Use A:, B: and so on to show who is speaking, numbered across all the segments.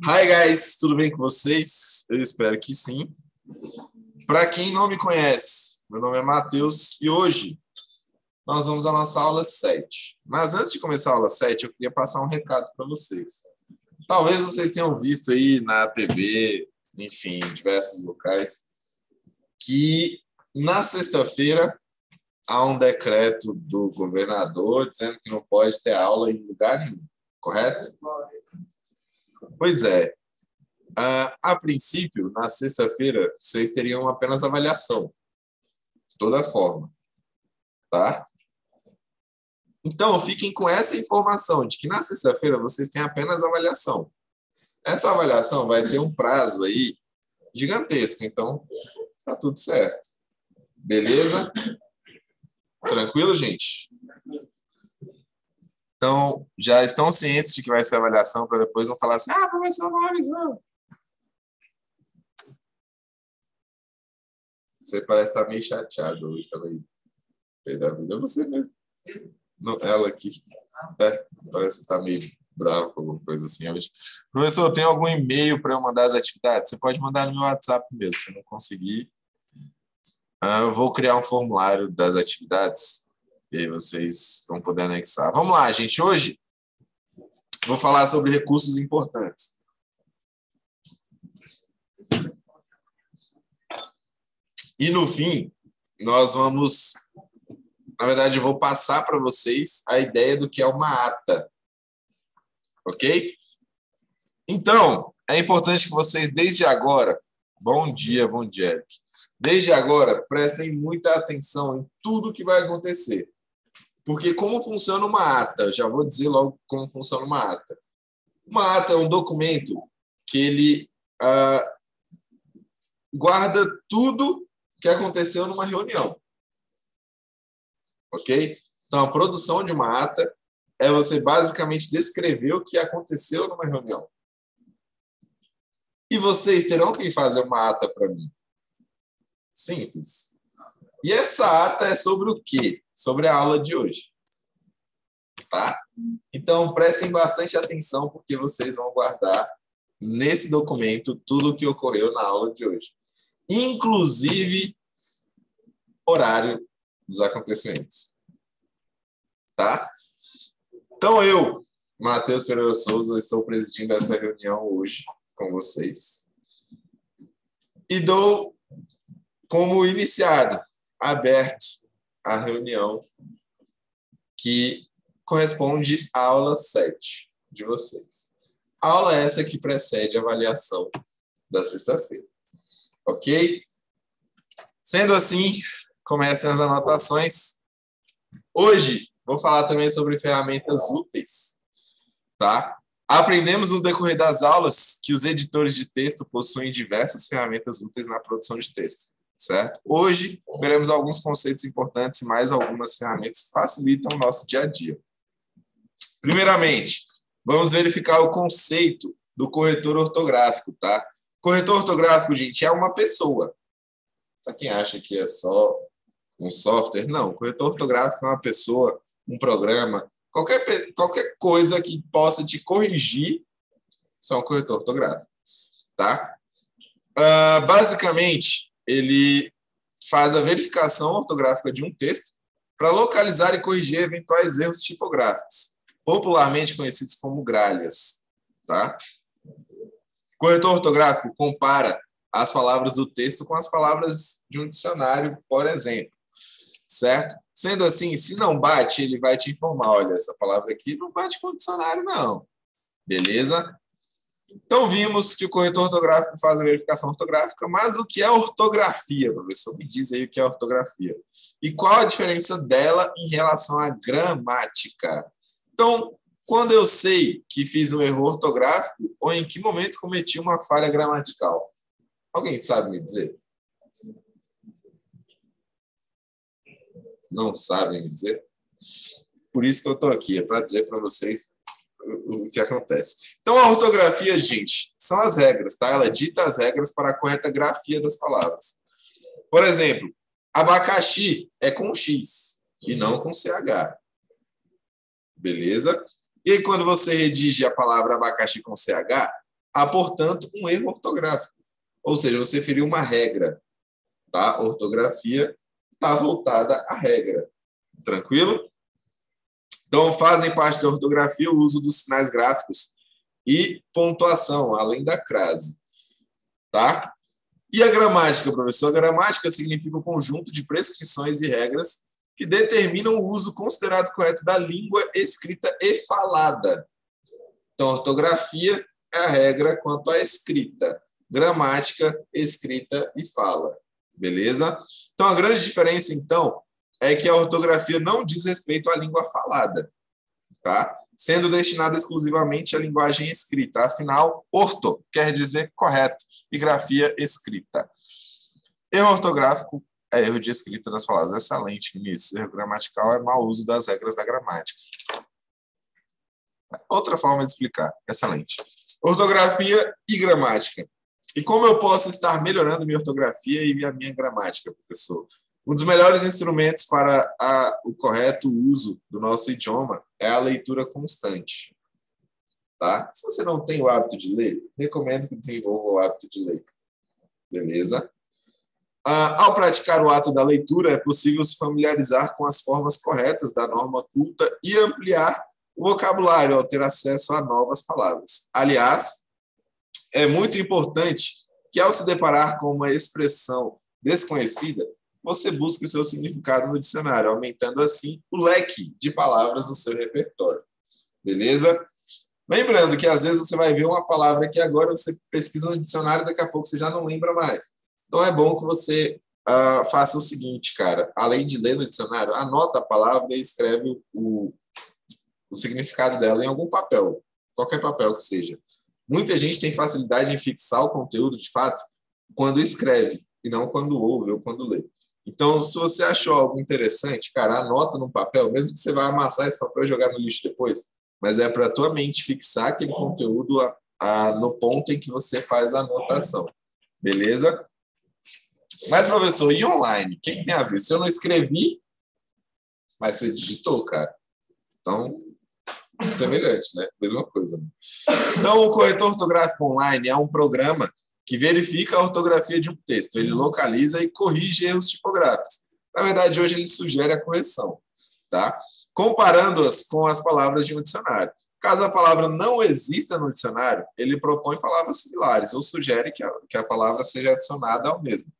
A: Hi guys, tudo bem com vocês? Eu espero que sim. Para quem não me conhece, meu nome é Matheus e hoje nós vamos à nossa aula 7. Mas antes de começar a aula 7, eu queria passar um recado para vocês. Talvez vocês tenham visto aí na TV, enfim, em diversos locais, que na sexta-feira há um decreto do governador dizendo que não pode ter aula em lugar nenhum, correto? Pois é. A princípio, na sexta-feira, vocês teriam apenas avaliação, de toda forma, tá? Então, fiquem com essa informação de que na sexta-feira vocês têm apenas avaliação. Essa avaliação vai ter um prazo aí gigantesco, então tá tudo certo. Beleza? Tranquilo, gente? Então, já estão cientes de que vai ser avaliação para depois não falar assim, professor, não avisou. Você parece estar meio chateado hoje também. Perdão, é você mesmo. Não, ela aqui. Parece que está meio brava com alguma coisa assim hoje. Professor, tem algum e-mail para eu mandar as atividades? Você pode mandar no meu WhatsApp mesmo. Se não conseguir, eu vou criar um formulário das atividades e aí vocês vão poder anexar. Vamos lá, gente. Hoje vou falar sobre recursos importantes. E no fim, nós vamos... Na verdade, eu vou passar para vocês a ideia do que é uma ata. Ok? Então, é importante que vocês, desde agora... Bom dia, Eric. Desde agora, prestem muita atenção em tudo que vai acontecer. Porque como funciona uma ata? Eu já vou dizer logo como funciona uma ata. Uma ata é um documento que ele guarda tudo que aconteceu numa reunião. Ok? Então, a produção de uma ata é você basicamente descrever o que aconteceu numa reunião. E vocês terão que fazer uma ata para mim. Simples. E essa ata é sobre o quê? Sobre a aula de hoje. Tá? Então, prestem bastante atenção, porque vocês vão guardar nesse documento tudo o que ocorreu na aula de hoje. Inclusive, horário dos acontecimentos. Tá? Então, eu, Matheus Pereira Souza, estou presidindo essa reunião hoje com vocês. E dou como iniciado, aberto, a reunião que corresponde à aula 7 de vocês. A aula é essa que precede a avaliação da sexta-feira. Ok? Sendo assim, comecem as anotações. Hoje, vou falar também sobre ferramentas úteis. Tá? Aprendemos no decorrer das aulas que os editores de texto possuem diversas ferramentas úteis na produção de texto. Certo? Hoje, veremos alguns conceitos importantes e mais algumas ferramentas que facilitam o nosso dia a dia. Primeiramente, vamos verificar o conceito do corretor ortográfico, tá? Corretor ortográfico, gente, é uma pessoa. Para quem acha que é só um software, não. Corretor ortográfico é uma pessoa, um programa, qualquer coisa que possa te corrigir, só um corretor ortográfico, tá? Basicamente, ele faz a verificação ortográfica de um texto para localizar e corrigir eventuais erros tipográficos, popularmente conhecidos como gralhas. Tá? Corretor ortográfico compara as palavras do texto com as palavras de um dicionário, por exemplo. Certo? Sendo assim, se não bate, ele vai te informar, olha, essa palavra aqui não bate com o dicionário, não. Beleza? Então, vimos que o corretor ortográfico faz a verificação ortográfica, mas o que é ortografia, professor? Me diz aí o que é ortografia. E qual a diferença dela em relação à gramática? Então, quando eu sei que fiz um erro ortográfico, ou em que momento cometi uma falha gramatical? Alguém sabe me dizer? Não sabem me dizer? Por isso que eu estou aqui, é para dizer para vocês o que acontece. Então, a ortografia, gente, são as regras, tá? Ela dita as regras para a correta grafia das palavras. Por exemplo, abacaxi é com X e não com CH. Beleza? E aí, quando você redige a palavra abacaxi com CH, há, portanto, um erro ortográfico. Ou seja, você feriu uma regra. Tá? A ortografia está voltada à regra. Tranquilo? Então, fazem parte da ortografia o uso dos sinais gráficos e pontuação, além da crase. Tá? E a gramática, professor? A gramática significa o conjunto de prescrições e regras que determinam o uso considerado correto da língua escrita e falada. Então, ortografia é a regra quanto à escrita. Gramática, escrita e fala. Beleza? Então, a grande diferença, então, é que a ortografia não diz respeito à língua falada, tá? Sendo destinada exclusivamente à linguagem escrita. Afinal, orto quer dizer correto e grafia, escrita. Erro ortográfico é erro de escrita das palavras. Excelente, Vinícius. Erro gramatical é mau uso das regras da gramática. Outra forma de explicar. Excelente. Ortografia e gramática. E como eu posso estar melhorando minha ortografia e a minha gramática, professor? Um dos melhores instrumentos para o correto uso do nosso idioma é a leitura constante. Tá? Se você não tem o hábito de ler, recomendo que desenvolva o hábito de ler. Beleza? Ao praticar o ato da leitura, é possível se familiarizar com as formas corretas da norma culta e ampliar o vocabulário ao ter acesso a novas palavras. Aliás, é muito importante que, ao se deparar com uma expressão desconhecida, você busque o seu significado no dicionário, aumentando assim o leque de palavras no seu repertório. Beleza? Lembrando que às vezes você vai ver uma palavra que agora você pesquisa no dicionário e daqui a pouco você já não lembra mais. Então é bom que você faça o seguinte, cara. Além de ler no dicionário, anota a palavra e escreve o significado dela em algum papel, qualquer papel que seja. Muita gente tem facilidade em fixar o conteúdo, de fato, quando escreve, e não quando ouve ou quando lê. Então, se você achou algo interessante, cara, anota no papel, mesmo que você vai amassar esse papel e jogar no lixo depois, mas é para a tua mente fixar aquele conteúdo no ponto em que você faz a anotação. Beleza? Mas, professor, e online? O que tem a ver? Se eu não escrevi, mas você digitou, cara. Então, semelhante, né? Mesma coisa. Né? Então, o corretor ortográfico online é um programa que verifica a ortografia de um texto. Ele localiza e corrige erros tipográficos. Na verdade, hoje ele sugere a correção, tá? Comparando-as com as palavras de um dicionário. Caso a palavra não exista no dicionário, ele propõe palavras similares ou sugere que a palavra seja adicionada ao mesmo.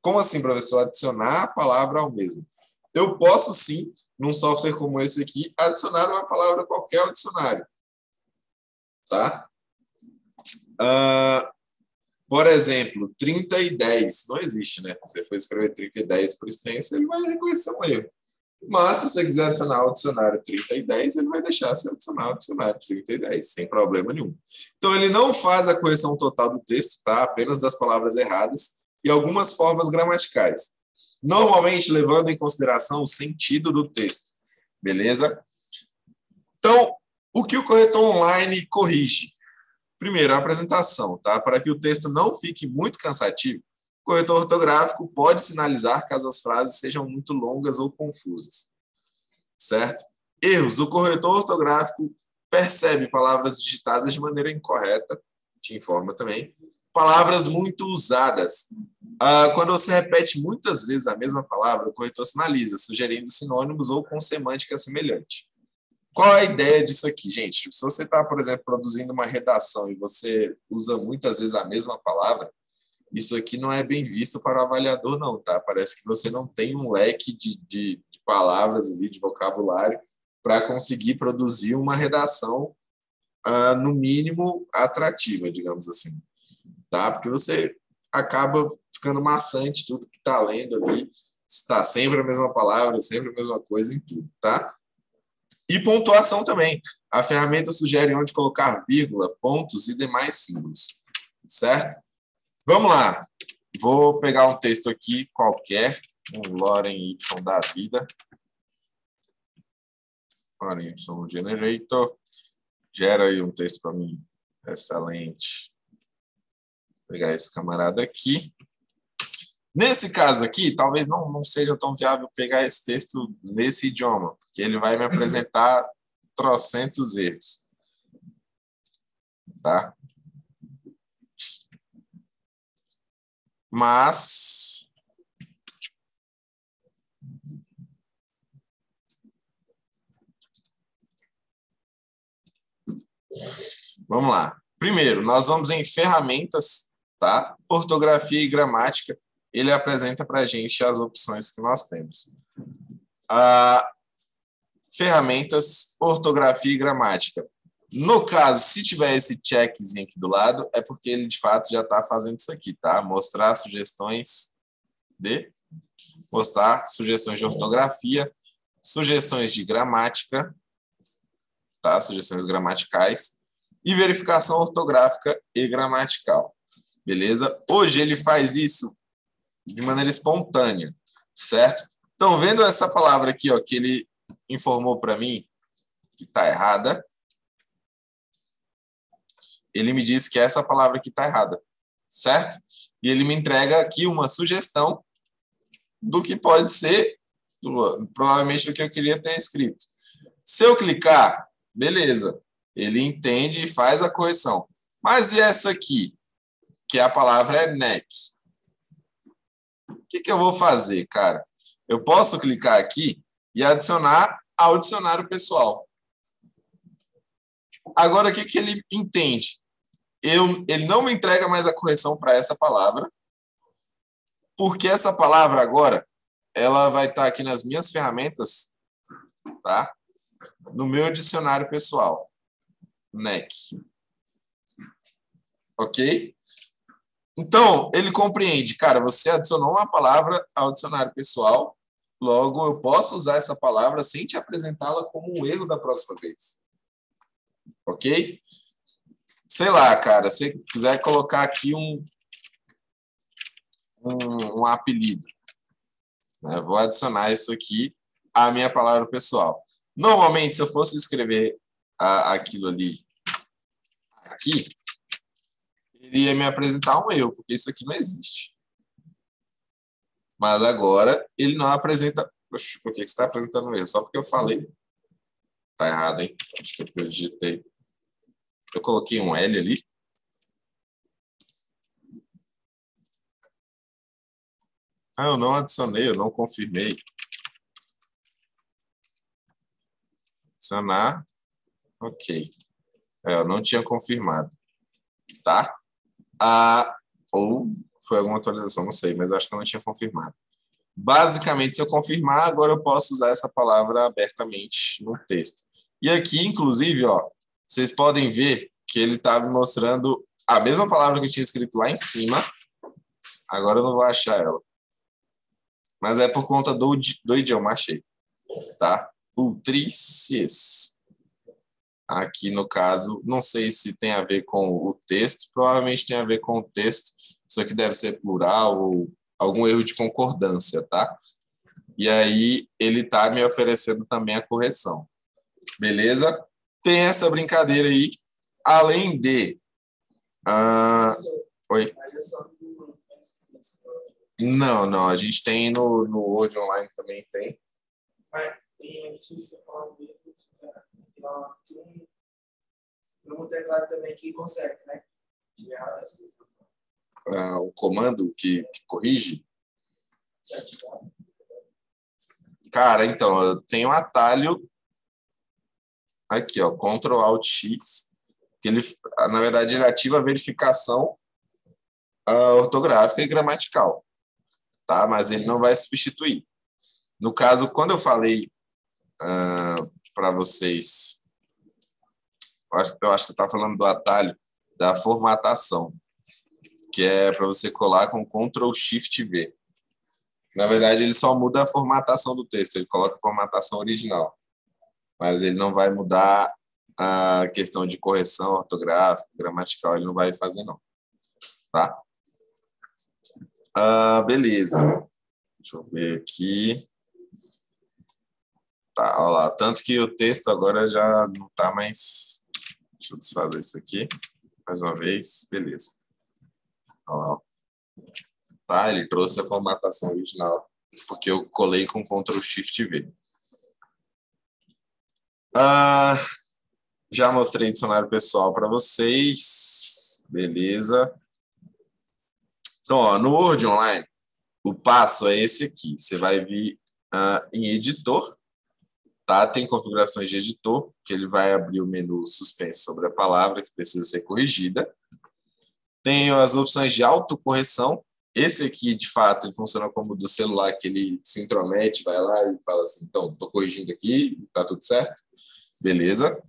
A: Como assim, professor? Adicionar a palavra ao mesmo? Eu posso, sim, num software como esse aqui, adicionar uma palavra qualquer ao dicionário. Tá? Por exemplo, 30 e 10. Não existe, né? Se você for escrever 30 e 10 por extenso, ele vai reconhecer um erro. Mas, se você quiser adicionar ao dicionário 30 e 10, ele vai deixar você adicionar ao dicionário 30 e 10, sem problema nenhum. Então, ele não faz a correção total do texto, tá? Apenas das palavras erradas e algumas formas gramaticais. Normalmente, levando em consideração o sentido do texto. Beleza? Então, o que o corretor online corrige? Primeiro, a apresentação, tá? Para que o texto não fique muito cansativo, o corretor ortográfico pode sinalizar caso as frases sejam muito longas ou confusas. Certo? Erros. O corretor ortográfico percebe palavras digitadas de maneira incorreta, te informa também. Palavras muito usadas. Quando você repete muitas vezes a mesma palavra, o corretor sinaliza, sugerindo sinônimos ou com semântica semelhante. Qual é a ideia disso aqui, gente? Se você está, por exemplo, produzindo uma redação e você usa muitas vezes a mesma palavra, isso aqui não é bem visto para o avaliador, não, tá? Parece que você não tem um leque de palavras ali, de vocabulário, para conseguir produzir uma redação, no mínimo, atrativa, digamos assim. Tá? Porque você acaba ficando maçante tudo que está lendo ali, está sempre a mesma palavra, sempre a mesma coisa em tudo, tá? E pontuação também. A ferramenta sugere onde colocar vírgula, pontos e demais símbolos. Certo? Vamos lá. Vou pegar um texto aqui qualquer, um Loren Y da vida. Loren Y Generator. Gera aí um texto para mim. Excelente. Vou pegar esse camarada aqui. Nesse caso aqui, talvez não seja tão viável pegar esse texto nesse idioma, porque ele vai me apresentar trocentos erros. Tá? mas vamos lá. Primeiro, nós vamos em ferramentas, tá? Ortografia e gramática. Ele apresenta para a gente as opções que nós temos. Ferramentas, ortografia e gramática. No caso, se tiver esse checkzinho aqui do lado, é porque ele, de fato, já está fazendo isso aqui, tá? Mostrar sugestões de ortografia, sugestões de gramática, tá? Sugestões gramaticais e verificação ortográfica e gramatical. Beleza? Hoje ele faz isso de maneira espontânea, certo? Então, vendo essa palavra aqui, ó, que ele informou para mim que está errada, ele me diz que essa palavra aqui está errada, certo? E ele me entrega aqui uma sugestão do que pode ser, provavelmente, do que eu queria ter escrito. Se eu clicar, beleza, ele entende e faz a correção. Mas e essa aqui, que a palavra é neck? O que eu vou fazer, cara? Eu posso clicar aqui e adicionar ao dicionário pessoal. Agora, o que ele entende? Ele não me entrega mais a correção para essa palavra, porque essa palavra agora ela vai estar aqui nas minhas ferramentas, tá? No meu dicionário pessoal. Neck. Ok? Então, ele compreende, cara, você adicionou uma palavra ao dicionário pessoal, logo eu posso usar essa palavra sem te apresentá-la como um erro da próxima vez. Ok? Sei lá, cara, se quiser colocar aqui um apelido, né? Vou adicionar isso aqui à minha palavra pessoal. Normalmente, se eu fosse escrever aquilo ali aqui, ele ia me apresentar um erro, porque isso aqui não existe. Mas agora ele não apresenta. Poxa, por que você está apresentando um erro? Só porque eu falei. Tá errado, hein? Acho que eu digitei. Eu coloquei um L ali. Eu não adicionei, eu não confirmei. Adicionar. Ok. Eu não tinha confirmado. Tá? Ou foi alguma atualização, não sei, mas eu acho que eu não tinha confirmado. Basicamente, se eu confirmar, agora eu posso usar essa palavra abertamente no texto. E aqui, inclusive, ó, vocês podem ver que ele está me mostrando a mesma palavra que eu tinha escrito lá em cima. Agora eu não vou achar ela. Mas é por conta do idioma, achei. Tá? Ultrices. Aqui, no caso, não sei se tem a ver com o texto. Provavelmente tem a ver com o texto. Isso aqui deve ser plural ou algum erro de concordância, tá? E aí, ele está me oferecendo também a correção. Beleza? Tem essa brincadeira aí. Além de... Oi? Não. A gente tem no Word Online também tem.
B: No teclado também que consegue, né?
A: O comando que corrige. Cara, então, eu tenho um atalho aqui, ó, Ctrl Alt X, que ele, na verdade, ele ativa a verificação ortográfica e gramatical, tá? Mas ele não vai substituir. No caso, quando eu falei para vocês, eu acho que você está falando do atalho da formatação, que é para você colar com Ctrl Shift V. Na verdade, ele só muda a formatação do texto, ele coloca a formatação original, mas ele não vai mudar a questão de correção ortográfica, gramatical, ele não vai fazer, não. Tá? Beleza. Deixa eu ver aqui. Tá, olha lá. Tanto que o texto agora já não está mais... Deixa eu desfazer isso aqui. Mais uma vez. Beleza. Olha lá. Tá, ele trouxe a formatação original, porque eu colei com Ctrl Shift V. Já mostrei dicionário pessoal para vocês. Beleza. Então, ó, no Word Online, o passo é esse aqui. Você vai vir em editor, tá? Tem configurações de editor, que ele vai abrir o menu suspenso sobre a palavra que precisa ser corrigida. Tem as opções de autocorreção. Esse aqui, de fato, ele funciona como do celular, que ele se intromete, vai lá e fala assim, então, estou corrigindo aqui, tá tudo certo? Beleza.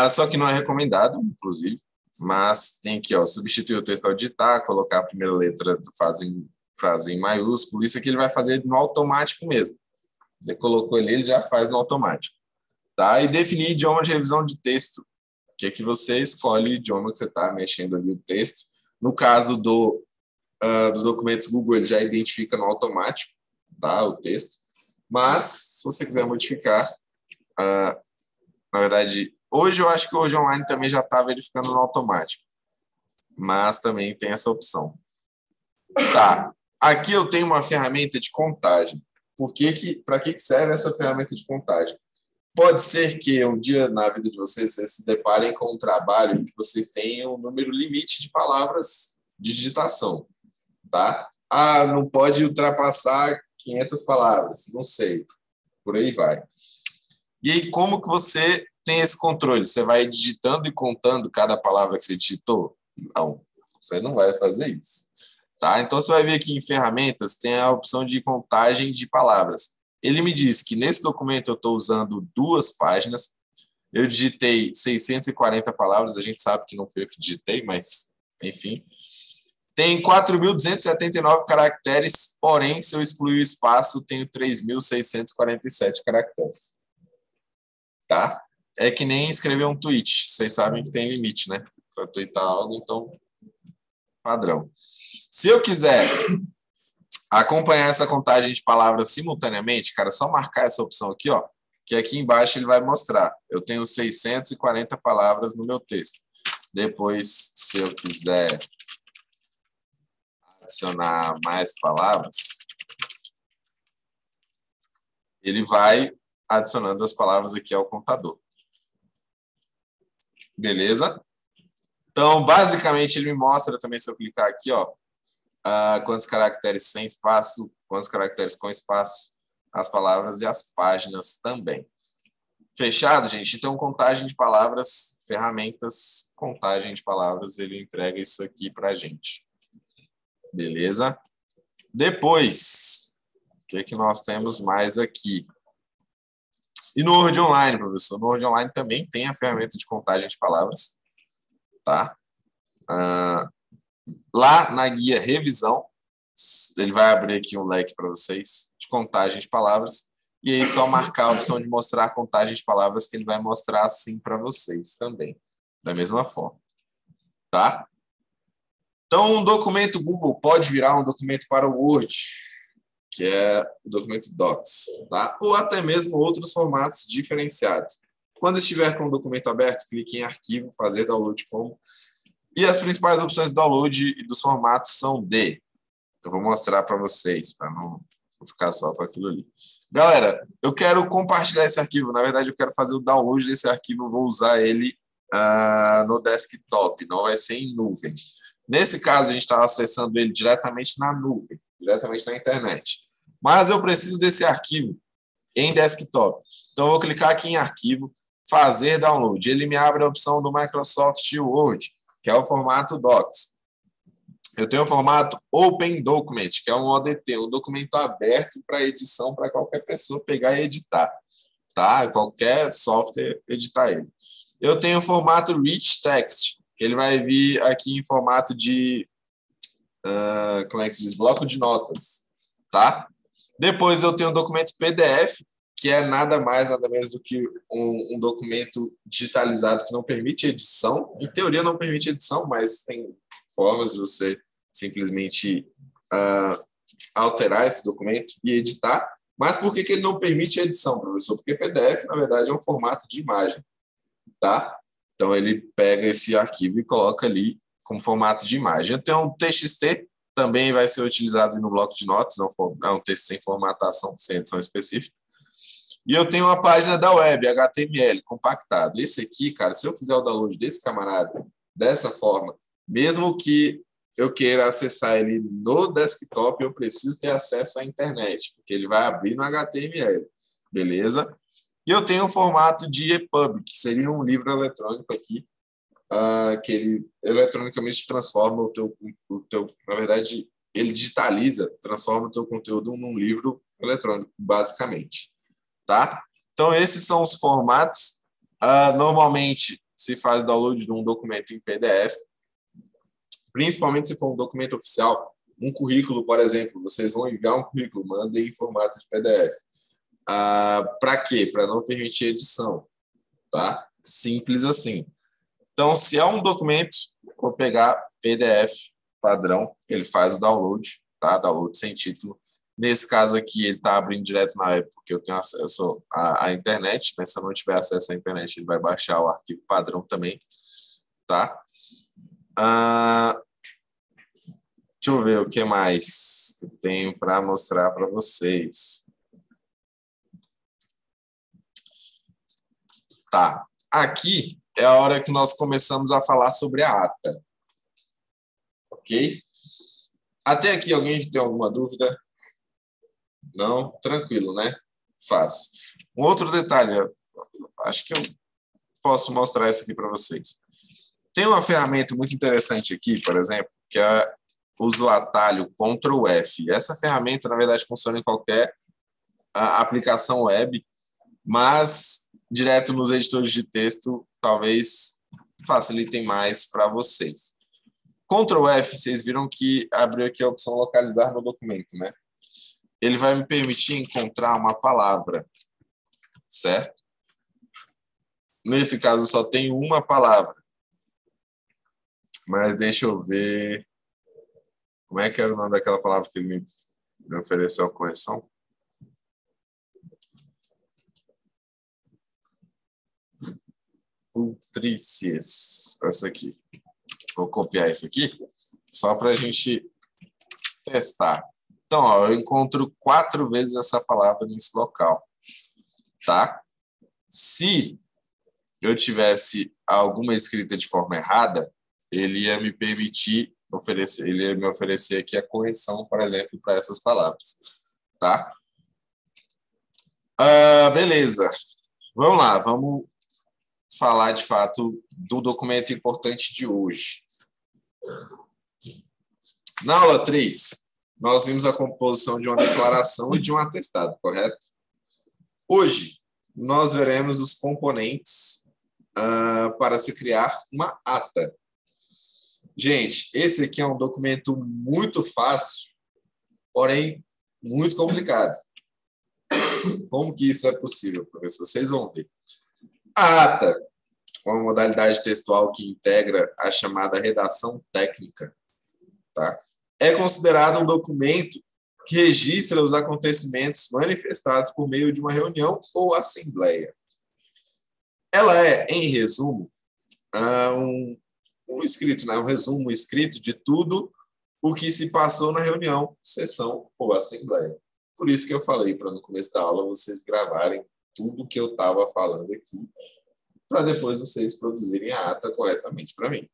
A: Só que não é recomendado, inclusive, mas tem aqui, ó, substituir o texto ao digitar, colocar a primeira letra da frase em maiúsculo, isso aqui ele vai fazer no automático mesmo. Você colocou ele já faz no automático. Tá? E definir idioma de revisão de texto, que é que você escolhe o idioma que você está mexendo ali o texto. No caso dos documentos Google, ele já identifica no automático, tá, o texto. Mas, se você quiser modificar, na verdade, hoje eu acho que o Word Online também já está verificando no automático. Mas também tem essa opção. Tá. Aqui eu tenho uma ferramenta de contagem. Para que serve essa ferramenta de contagem? Pode ser que um dia na vida de vocês se deparem com um trabalho em que vocês tenham um número limite de palavras de digitação, tá? Não pode ultrapassar 500 palavras, não sei, por aí vai. E aí, como que você tem esse controle? Você vai digitando e contando cada palavra que você digitou? Não, você não vai fazer isso, tá? Então, você vai ver aqui em ferramentas, tem a opção de contagem de palavras. Ele me diz que nesse documento eu estou usando 2 páginas, eu digitei 640 palavras, a gente sabe que não foi eu que digitei, mas enfim. Tem 4.279 caracteres, porém, se eu excluir o espaço, tenho 3.647 caracteres. Tá? É que nem escrever um tweet, vocês sabem que tem limite, né? Para tweetar algo, então, padrão. Se eu quiser acompanhar essa contagem de palavras simultaneamente, cara, é só marcar essa opção aqui, ó, que aqui embaixo ele vai mostrar. Eu tenho 640 palavras no meu texto. Depois, se eu quiser adicionar mais palavras, ele vai adicionando as palavras aqui ao contador. Beleza? Então, basicamente, ele me mostra também, se eu clicar aqui, ó, quantos caracteres sem espaço, quantos caracteres com espaço, as palavras e as páginas também. Fechado, gente? Então, contagem de palavras, ferramentas, contagem de palavras, ele entrega isso aqui para a gente. Beleza? Depois, o que é que nós temos mais aqui? E no Word Online, professor? No Word Online também tem a ferramenta de contagem de palavras, tá? Lá na guia revisão, ele vai abrir aqui um leque para vocês de contagem de palavras. E aí, só marcar a opção de mostrar a contagem de palavras, que ele vai mostrar assim para vocês também, da mesma forma. Tá? Então, um documento Google pode virar um documento para o Word, que é o documento Docs, tá? Ou até mesmo outros formatos diferenciados. Quando estiver com o documento aberto, clique em Arquivo, Fazer Download Como. E as principais opções de download e dos formatos são de... Eu vou mostrar para vocês, para não ficar só com aquilo ali. Galera, eu quero compartilhar esse arquivo. Na verdade, eu quero fazer o download desse arquivo. Eu vou usar ele no desktop, não vai ser em nuvem. Nesse caso, a gente está acessando ele diretamente na nuvem, diretamente na internet. Mas eu preciso desse arquivo em desktop. Então, eu vou clicar aqui em Arquivo, Fazer Download. Ele me abre a opção do Microsoft Word, que é o formato Docs. Eu tenho o formato Open Document, que é um ODT, um documento aberto para edição, para qualquer pessoa pegar e editar. Tá? Qualquer software editar ele. Eu tenho o formato Rich Text, que ele vai vir aqui em formato de, como é que se diz? Bloco de notas. Tá? Depois eu tenho o documento PDF, que é nada mais, nada menos do que um documento digitalizado que não permite edição. Em teoria não permite edição, mas tem formas de você simplesmente alterar esse documento e editar. Mas por que ele não permite edição, professor? Porque PDF, na verdade, é um formato de imagem, tá? Então, ele pega esse arquivo e coloca ali como formato de imagem. Então, o TXT também vai ser utilizado no bloco de notas, é um texto sem formatação, sem edição específica. E eu tenho uma página da web, HTML, compactado. Esse aqui, cara, se eu fizer o download desse camarada dessa forma, mesmo que eu queira acessar ele no desktop, eu preciso ter acesso à internet, porque ele vai abrir no HTML, beleza? E eu tenho o formato de EPUB, que seria um livro eletrônico aqui, que ele eletronicamente transforma na verdade, ele digitaliza, transforma o teu conteúdo num livro eletrônico, basicamente, tá? Então, esses são os formatos. Normalmente, se faz download de um documento em PDF, principalmente se for um documento oficial, um currículo, por exemplo, vocês vão enviar um currículo, mandem em formato de PDF. Para quê? Para não permitir edição, tá? Simples assim. Então, se é um documento, vou pegar PDF padrão, ele faz o download, tá? Download sem título. Nesse caso aqui, ele está abrindo direto na web, porque eu tenho acesso à internet, mas se eu não tiver acesso à internet, ele vai baixar o arquivo padrão também, tá? Deixa eu ver o que mais eu tenho para mostrar para vocês. Tá, aqui é a hora que nós começamos a falar sobre a ata. Ok? Até aqui, alguém tem alguma dúvida? Não? Tranquilo, né? Fácil. Um outro detalhe, acho que eu posso mostrar isso aqui para vocês. Tem uma ferramenta muito interessante aqui, por exemplo, que usa o atalho Ctrl F. Essa ferramenta, na verdade, funciona em qualquer aplicação web, mas direto nos editores de texto, talvez facilitem mais para vocês. Ctrl F, vocês viram que abriu aqui a opção localizar no documento, né? Ele vai me permitir encontrar uma palavra, certo? Nesse caso, só tem uma palavra. Mas deixa eu ver... Como é que era o nome daquela palavra que ele me ofereceu a correção? Ultrícies. Essa aqui. Vou copiar isso aqui, só para a gente testar. Então, ó, eu encontro 4 vezes essa palavra nesse local, tá? Se eu tivesse alguma escrita de forma errada, ele ia me permitir oferecer, ele ia me oferecer aqui a correção, por exemplo, para essas palavras, tá? Beleza. Vamos lá, vamos falar de fato do documento importante de hoje. Na aula 3, nós vimos a composição de uma declaração e de um atestado, correto? Hoje, nós veremos os componentes para se criar uma ata. Gente, esse aqui é um documento muito fácil, porém muito complicado. Como que isso é possível, professor? Vocês vão ver. A ata, uma modalidade textual que integra a chamada redação técnica, tá? É considerado um documento que registra os acontecimentos manifestados por meio de uma reunião ou assembleia. Ela é, em resumo, um escrito, né? Um resumo escrito de tudo o que se passou na reunião, sessão ou assembleia. Por isso que eu falei para no começo da aula vocês gravarem tudo que eu estava falando aqui, para depois vocês produzirem a ata corretamente para mim.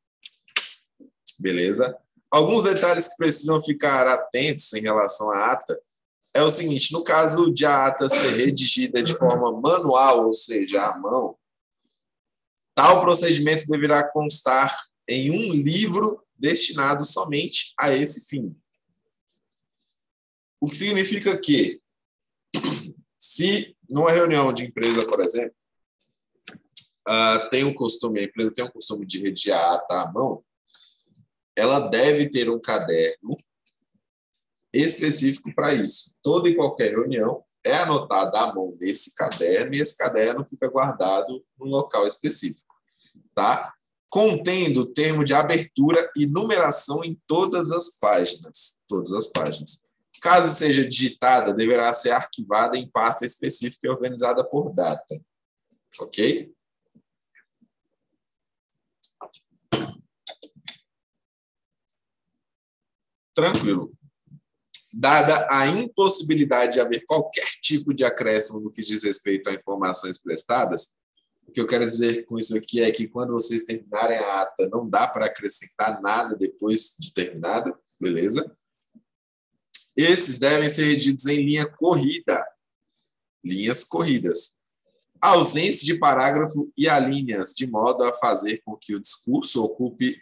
A: Beleza? Alguns detalhes que precisam ficar atentos em relação à ata é o seguinte: no caso de a ata ser redigida de forma manual, ou seja, à mão, tal procedimento deverá constar em um livro destinado somente a esse fim. O que significa que, se numa reunião de empresa, por exemplo, a empresa tem o costume de redigir a ata à mão, ela deve ter um caderno específico para isso. Toda e qualquer reunião é anotada à mão nesse caderno e esse caderno fica guardado num local específico, tá? Contendo termo de abertura e numeração em todas as páginas. Todas as páginas. Caso seja digitada, deverá ser arquivada em pasta específica e organizada por data. Ok? Tranquilo. Dada a impossibilidade de haver qualquer tipo de acréscimo no que diz respeito a informações prestadas, O que eu quero dizer com isso aqui é que quando vocês terminarem a ata, não dá para acrescentar nada depois de terminada, beleza? Esses devem ser redigidos em linha corrida, linhas corridas. A ausência de parágrafo e alíneas, de modo a fazer com que o discurso ocupe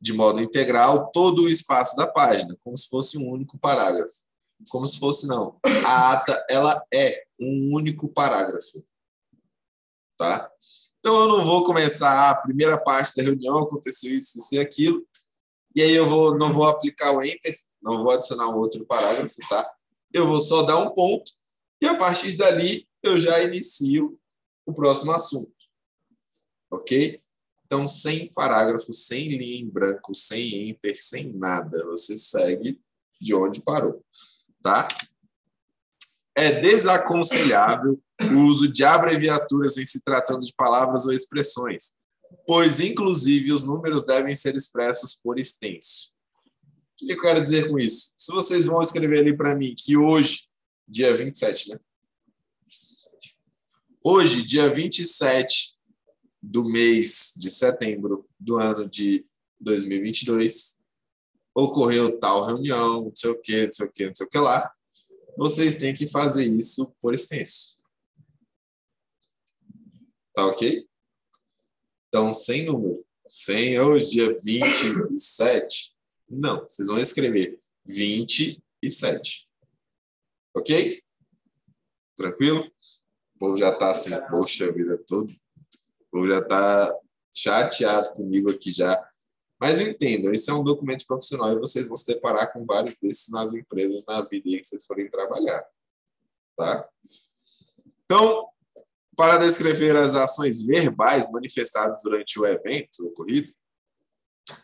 A: de modo integral todo o espaço da página, como se fosse um único parágrafo. Como se fosse, não. A ata, ela é um único parágrafo. Tá? Então, eu não vou começar a primeira parte da reunião, aconteceu isso, isso e aquilo, e aí eu não vou aplicar o Enter, não vou adicionar um outro parágrafo, tá? Eu vou só dar um ponto, e a partir dali eu já inicio o próximo assunto. Ok? Então, sem parágrafo, sem linha em branco, sem Enter, sem nada. Você segue de onde parou. Tá? É desaconselhável o uso de abreviaturas em se tratando de palavras ou expressões, pois, inclusive, os números devem ser expressos por extenso. O que eu quero dizer com isso? Se vocês vão escrever ali para mim que hoje, dia 27, né? Hoje, dia 27 do mês de setembro do ano de 2022, ocorreu tal reunião, não sei o que, não sei o que, não sei o que lá. Vocês têm que fazer isso por extenso. Tá ok? Então, sem número. Sem hoje, dia 27. Não, vocês vão escrever 27. Ok? Tranquilo? O povo já tá assim, poxa vida toda. O povo já tá chateado comigo aqui já. Mas entendam, esse é um documento profissional e vocês vão se deparar com vários desses nas empresas, na vida aí que vocês forem trabalhar. Tá? Então, para descrever as ações verbais manifestadas durante o evento ocorrido,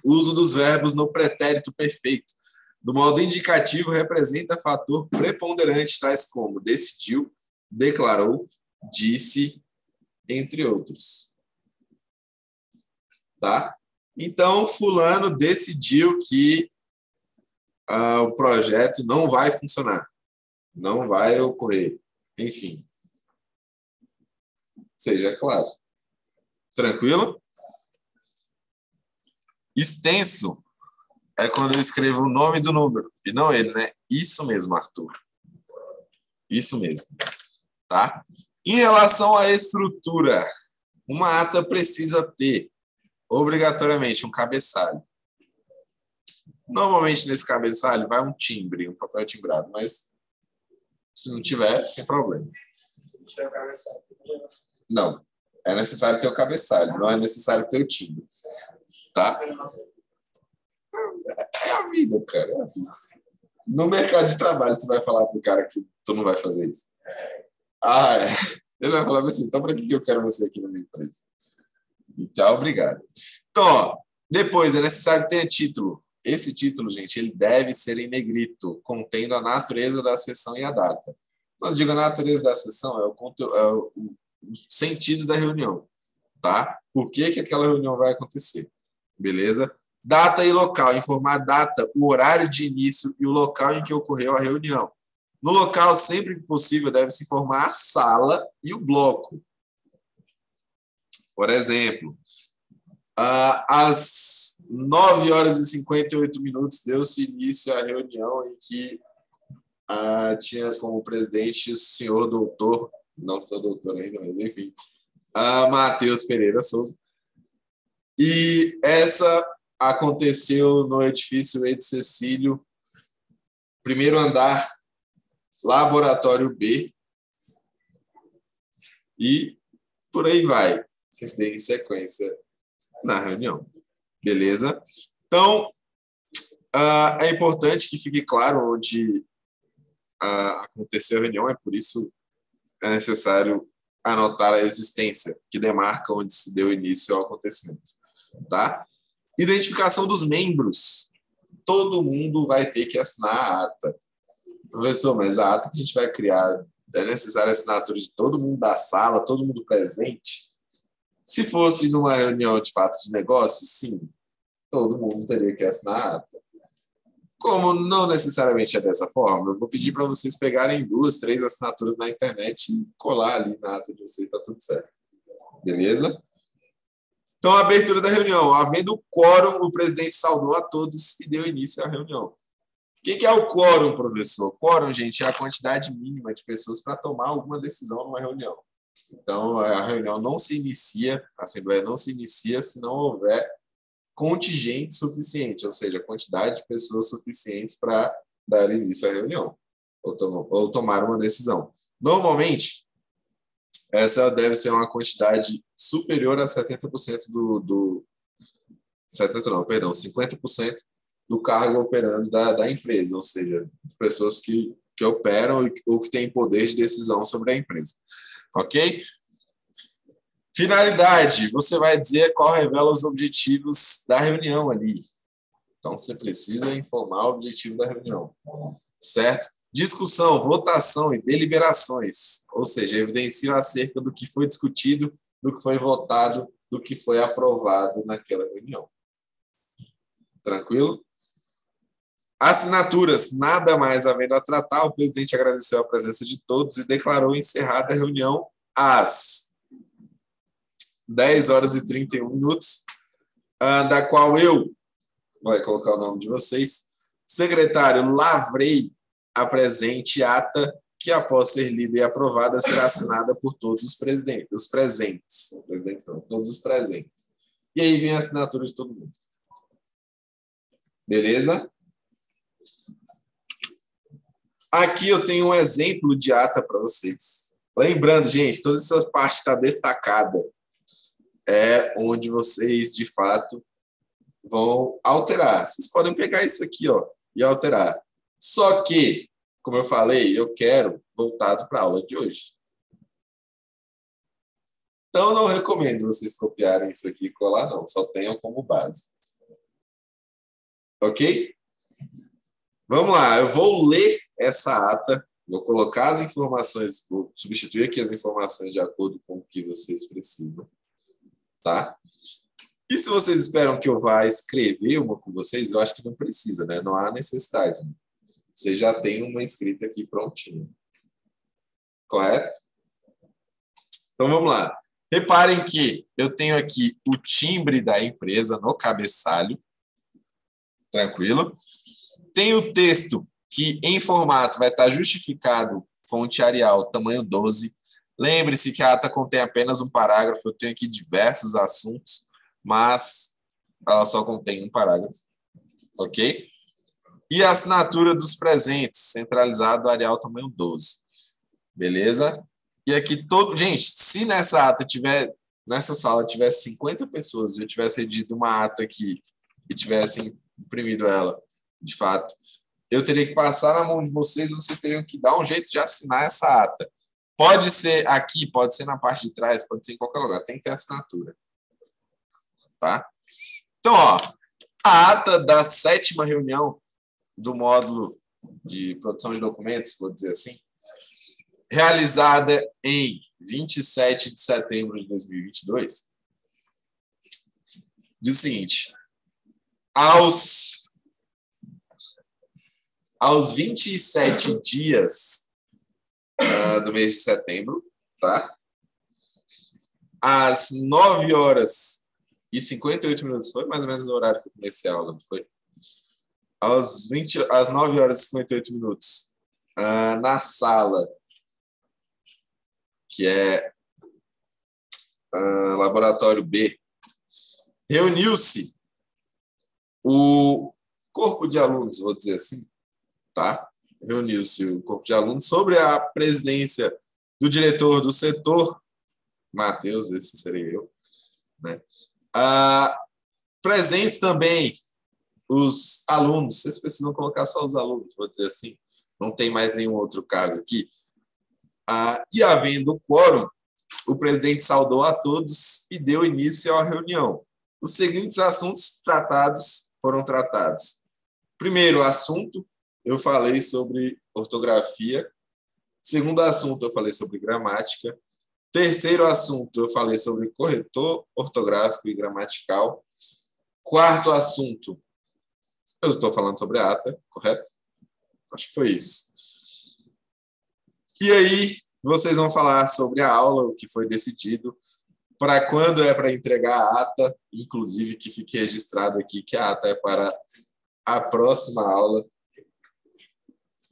A: o uso dos verbos no pretérito perfeito, do modo indicativo, representa fator preponderante, tais como decidiu, declarou, disse, entre outros. Tá? Então, fulano decidiu que o projeto não vai funcionar, não vai ocorrer. Enfim. Seja claro. Tranquilo? Extenso é quando eu escrevo o nome do número, e não ele, né? Isso mesmo, Arthur. Isso mesmo. Tá? Em relação à estrutura, uma ata precisa ter, obrigatoriamente, um cabeçalho. Normalmente, nesse cabeçalho, vai um timbre, um papel timbrado, mas se não tiver, sem problema.
B: Se tiver o cabeçalho.
A: Não. É necessário ter o cabeçalho, não é necessário ter o timbre. Tá? É a vida, cara. É a vida. No mercado de trabalho, você vai falar pro cara que tu não vai fazer isso. Ah, é. Ele vai falar assim, então para que eu quero você aqui na minha empresa? E tchau, obrigado. Então, ó, depois é necessário ter título. Esse título, gente, ele deve ser em negrito, contendo a natureza da sessão e a data. Quando eu digo a natureza da sessão, é o sentido da reunião, tá? Por que aquela reunião vai acontecer? Beleza? Data e local. Informar a data, o horário de início e o local em que ocorreu a reunião. No local, sempre que possível, deve-se informar a sala e o bloco. Por exemplo, às 9h58 deu-se início à reunião em que tinha como presidente o senhor doutor, não sou doutor ainda, mas enfim, Matheus Pereira Souza. E essa aconteceu no edifício Ed Cecílio, primeiro andar, Laboratório B, e por aí vai. Vocês deem sequência na reunião. Beleza? Então, é importante que fique claro onde aconteceu a reunião, é por isso é necessário anotar a existência, que demarca onde se deu início ao acontecimento. Tá? Identificação dos membros. Todo mundo vai ter que assinar a ata. Professor, mas a ata que a gente vai criar, é necessária a assinatura de todo mundo da sala, todo mundo presente? Se fosse numa reunião de fato de negócio, sim, todo mundo teria que assinar a ata. Como não necessariamente é dessa forma, eu vou pedir para vocês pegarem 2, 3 assinaturas na internet e colar ali na ata de vocês, está tudo certo. Beleza? Então, a abertura da reunião. Havendo quórum, o presidente saudou a todos e deu início à reunião. O que é o quórum, professor? Quórum, gente, é a quantidade mínima de pessoas para tomar alguma decisão numa reunião. Então, a reunião não se inicia, a assembleia não se inicia se não houver contingente suficiente, ou seja, quantidade de pessoas suficientes para dar início à reunião ou tomar uma decisão. Normalmente, essa deve ser uma quantidade superior a 70% 50% do cargo operando da empresa, ou seja, pessoas que operam ou que têm poder de decisão sobre a empresa. Ok? Finalidade, você vai dizer qual revela os objetivos da reunião ali. Então, você precisa informar o objetivo da reunião. Certo? Discussão, votação e deliberações, ou seja, evidenciam acerca do que foi discutido, do que foi votado, do que foi aprovado naquela reunião. Tranquilo? Assinaturas, nada mais havendo a tratar, o presidente agradeceu a presença de todos e declarou encerrada a reunião às 10 horas e 31 minutos, da qual eu, vai colocar o nome de vocês, secretário, lavrei a presente ata que, após ser lida e aprovada, será assinada por todos os presentes. Todos os presentes. E aí vem a assinatura de todo mundo. Beleza? Aqui eu tenho um exemplo de ata para vocês. Lembrando, gente, todas essas partes estão destacadas. É onde vocês, de fato, vão alterar. Vocês podem pegar isso aqui, ó, e alterar. Só que, como eu falei, eu quero voltado para a aula de hoje. Então, não recomendo vocês copiarem isso aqui e colar, não. Só tenham como base. Ok? Vamos lá. Eu vou ler essa ata. Vou colocar as informações, vou substituir aqui as informações de acordo com o que vocês precisam. Tá? E se vocês esperam que eu vá escrever uma com vocês, eu acho que não precisa, né? Não há necessidade. Você já tem uma escrita aqui prontinha. Correto? Então, vamos lá. Reparem que eu tenho aqui o timbre da empresa no cabeçalho. Tranquilo? Tem o texto que, em formato, vai estar justificado, fonte Arial, tamanho 12. Lembre-se que a ata contém apenas um parágrafo. Eu tenho aqui diversos assuntos, mas ela só contém um parágrafo. Ok? E a assinatura dos presentes, centralizado, Arial, tamanho 12. Beleza? E aqui todo... Gente, se nessa sala tivesse 50 pessoas e eu tivesse redigido uma ata aqui e tivesse imprimido ela, de fato, eu teria que passar na mão de vocês e vocês teriam que dar um jeito de assinar essa ata. Pode ser aqui, pode ser na parte de trás, pode ser em qualquer lugar. Tem que ter assinatura. Tá? Então, ó, a ata da 7ª reunião do módulo de produção de documentos, vou dizer assim, realizada em 27 de setembro de 2022, diz o seguinte: aos 27 dias do mês de setembro, tá? Às 9 horas e 58 minutos, foi mais ou menos o horário que eu comecei a aula, não foi? Às 9 horas e 58 minutos, na sala, que é Laboratório B, reuniu-se o corpo de alunos, vou dizer assim, tá? Reuniu-se o corpo de alunos sobre a presidência do diretor do setor, Matheus, esse seria eu, né? Presentes também os alunos, vocês precisam colocar só os alunos, vou dizer assim, não tem mais nenhum outro cargo aqui. E havendo quórum, o presidente saudou a todos e deu início à reunião. Os seguintes assuntos foram tratados. Primeiro assunto, eu falei sobre ortografia. Segundo assunto, eu falei sobre gramática. Terceiro assunto, eu falei sobre corretor ortográfico e gramatical. Quarto assunto, eu estou falando sobre a ata, correto? Acho que foi isso. E aí, vocês vão falar sobre a aula, o que foi decidido. para quando é para entregar a ata, inclusive que fique registrado aqui que a ata é para a próxima aula,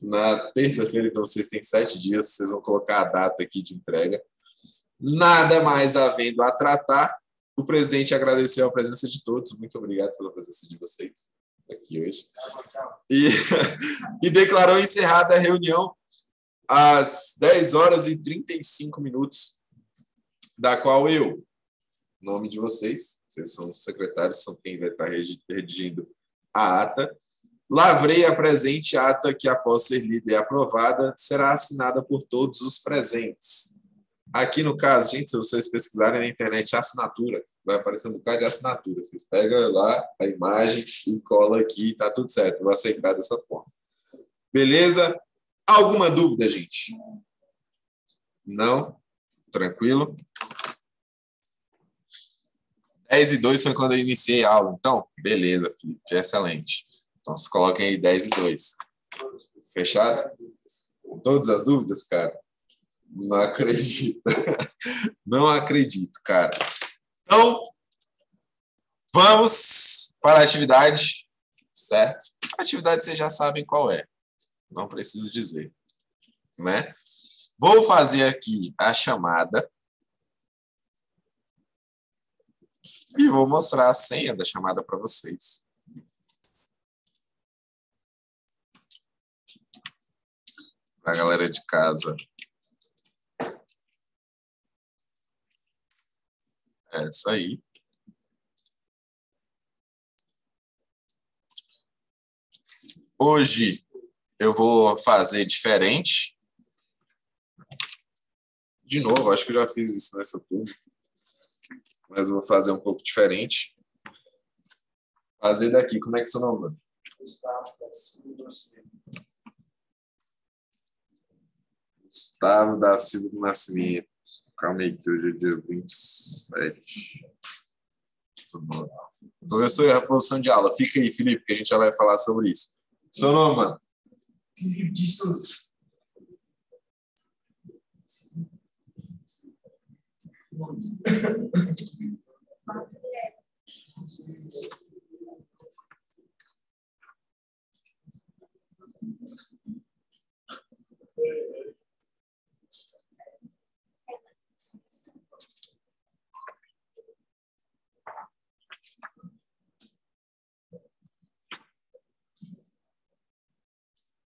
A: na terça-feira, então vocês têm 7 dias, vocês vão colocar a data aqui de entrega. Nada mais havendo a tratar, o presidente agradeceu a presença de todos, muito obrigado pela presença de vocês aqui hoje, e declarou encerrada a reunião às 10h35, da qual eu, em nome de vocês são os secretários, são quem vai estar redigindo a ata, lavrei a presente ata que, após ser lida e aprovada, será assinada por todos os presentes. Aqui no caso, gente, se vocês pesquisarem na internet assinatura, vai aparecer um bocado de assinatura. Vocês pegam lá a imagem e colam aqui, tá tudo certo. Vou aceitar dessa forma. Beleza? Alguma dúvida, gente? Não? Tranquilo? 10h02 foi quando eu iniciei a aula. Então, beleza, Felipe. Excelente. Então, vocês coloquem aí 10h02. Fechado? Todas as dúvidas, cara? Não acredito. Não acredito, cara. Então, vamos para a atividade, certo? A atividade vocês já sabem qual é. Não preciso dizer, né? Vou fazer aqui a chamada e vou mostrar a senha da chamada para vocês. Para a galera de casa. É isso aí. Hoje eu vou fazer diferente. De novo, acho que eu já fiz isso nessa turma. Mas eu vou fazer um pouco diferente. Fazer daqui. Como é que é seu nome?
B: Gustavo da Silva do Nascimento.
A: Gustavo da Silva do Nascimento. Calma aí, que hoje é dia 27. Tudo bom. Professor, a posição de aula. Fica aí, Felipe, que a gente já vai falar sobre isso. Seu nome, mano?
B: Felipe de Souza.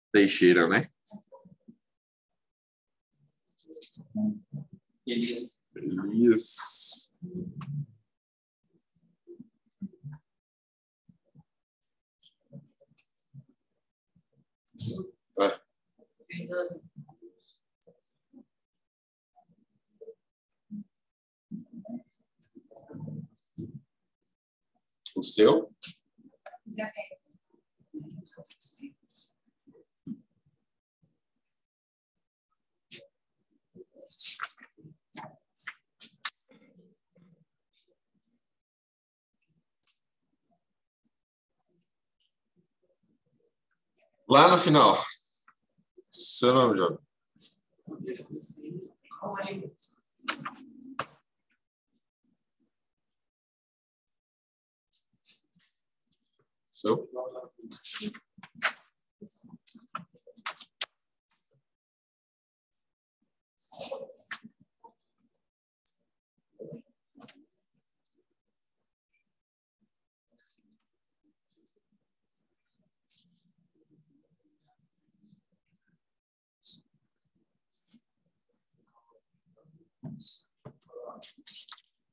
A: Teixeira, né?
B: Elias.
A: Elias.
B: Fernando.
A: O seu? Lá no final. Seu nome, Jovem? Seu?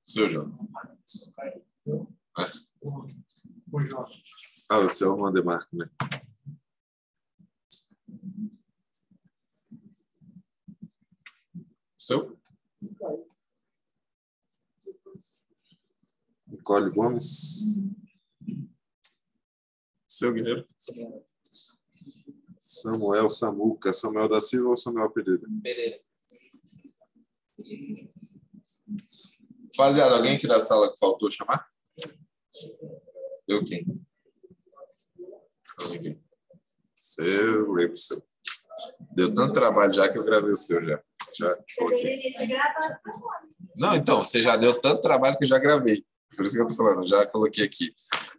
A: Seu, Jovem? Ah, o seu é o Vandemarco, né? Seu? Nicole Gomes. Seu, Guerreiro? Samuel Samuca. Samuel da Silva ou Samuel Pereira?
B: Pereira.
A: Rapaziada, alguém aqui da sala que faltou chamar? Eu quem? Ninguém. Seu, lembro o seu. Deu tanto trabalho já que eu gravei o seu já. Já coloquei. Não, então, você já deu tanto trabalho que eu já gravei. Por isso que eu tô falando, já coloquei aqui.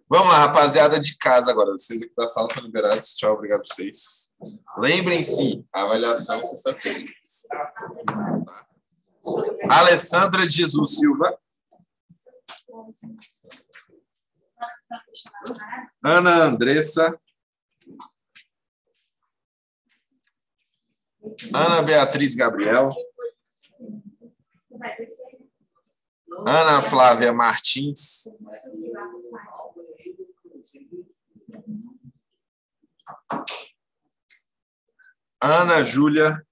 A: Vamos lá, rapaziada de casa agora. Vocês aqui da sala estão liberados. Tchau, obrigado a vocês. Lembrem-se, a avaliação sexta-feira. Tá? Alessandra de Jesus Silva. Ana Andressa. Ana Beatriz Gabriel. Ana Flávia Martins. Ana Júlia.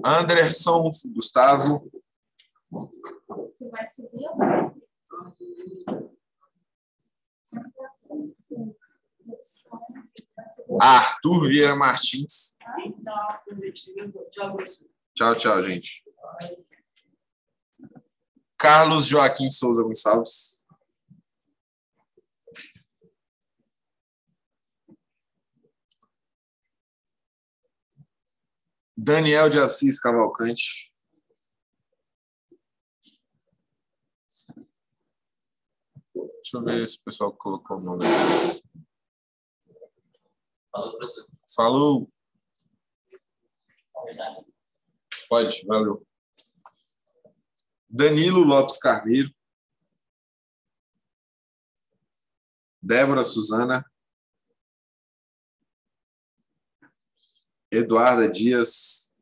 A: Anderson Gustavo. Arthur Vieira Martins. Tchau, tchau, gente. Carlos Joaquim Souza Gonçalves. Daniel de Assis Cavalcante. Deixa eu ver se o pessoal colocou o nome. Falou. Pode, valeu. Danilo Lopes Carneiro. Débora Suzana. Eduarda Dias.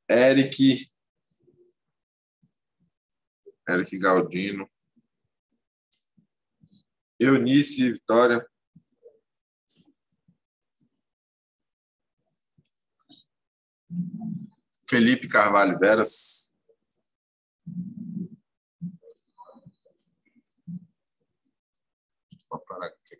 A: Eric Galdino. Eunice Vitória. Felipe Carvalho Veras. Vou parar aqui.